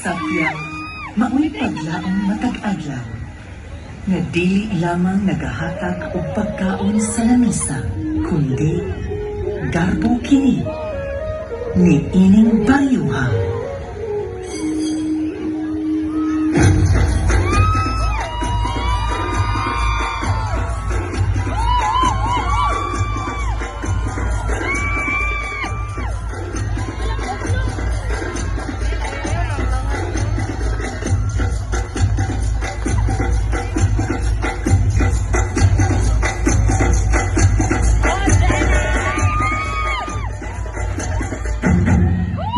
sapya, mao'y paglaong matag-adlaw, nga dili lamang nagahatag og pagkaon sa lamisa, kundi garbo kini ni ining bayuha.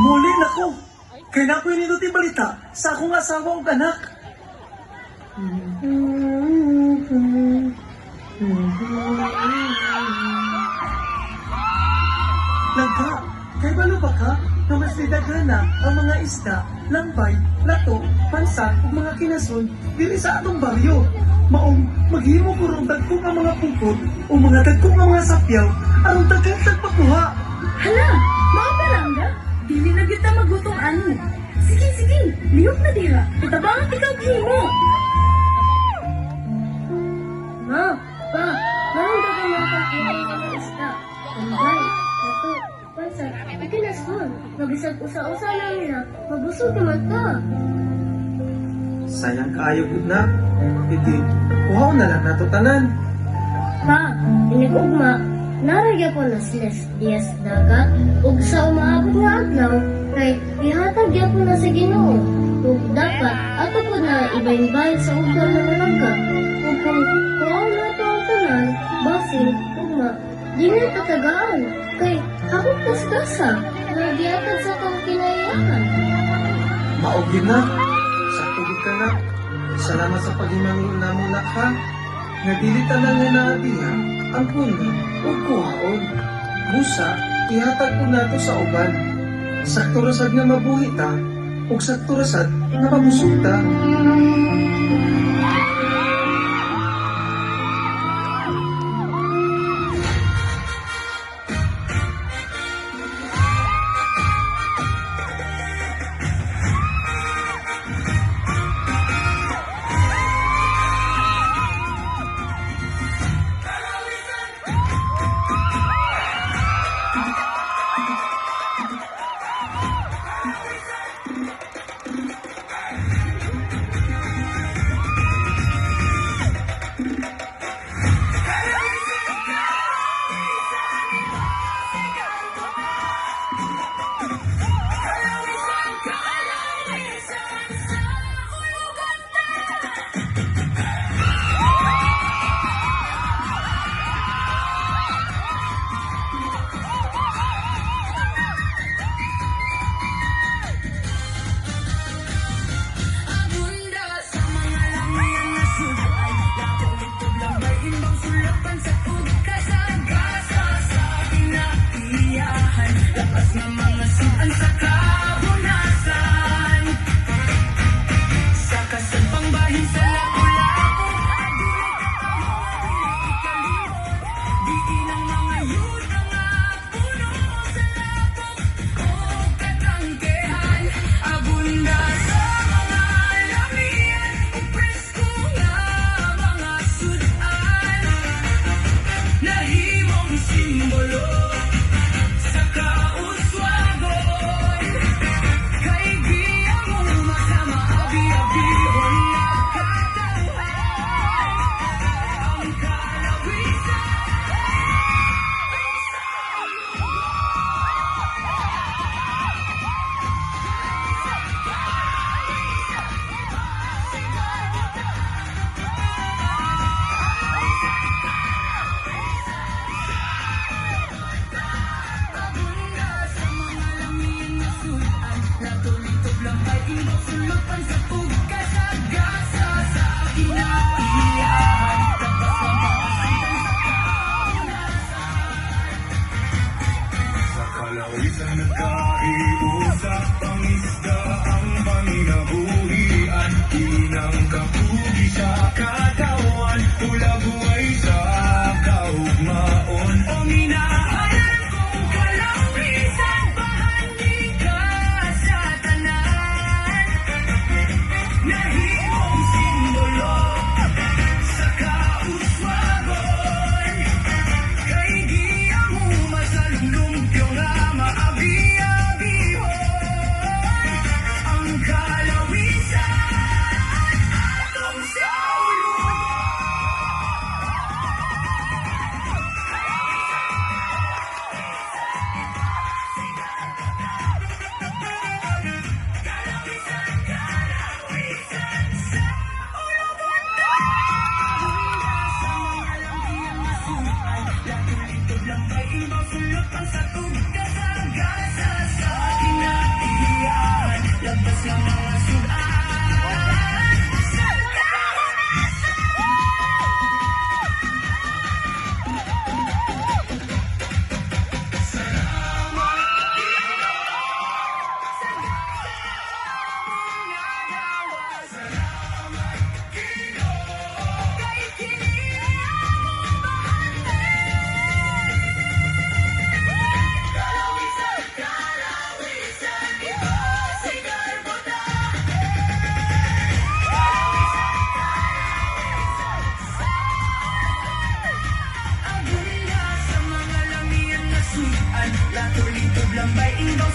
Muli na ko! Kaya na ko yung ninuti balita sa akong asawang anak. Langka, kay balo ba ka na mas nidaghan na ang mga isda, lambay, lato, pansa ug mga kinason dili sa atong baryo. Maong maghimo ko ron dagkong ang mga pungkot o mga dagkong ang mga sapyaw aron daghang tagpakuha. Hala, mga palangga, dili na kita magutong ano. Sige, sige, lihok na dira. Itabangan ikaw himo. Ma, pa, naroon ka ba mga kakulay ng mga isda? Tambay, nato, pansa, ikinason. Magisag usa-usa namin na, mabusog naman ta. Sayang kaayo gud na. Iti, kuhaw na lang nato tanan. Pa, inigugma, naragya po na silas diyas dagat, ug sa umaabot nga adlaw, kay ihatag ya po na sa Ginoo. Ug dapat, ato po na ibayin-bayin sa ugan na malangka. Ug kung kuhaw na ito ang tanan, basin, ugma, di na tatagaan. Kay, hakot kasgasa, na giatag sa itong kinayahan. Maugid na. Sa tugod ka na. Salamat sa paghimangon na mo na ha. Nga dili tanan nga naabiya ang puno o kuhaon. Busa, ihatag ko nato sa uban. Sakto rasad nga mabuhi ta, ug sakto rasad nga mabusog ta.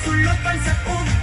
sulod pansat ug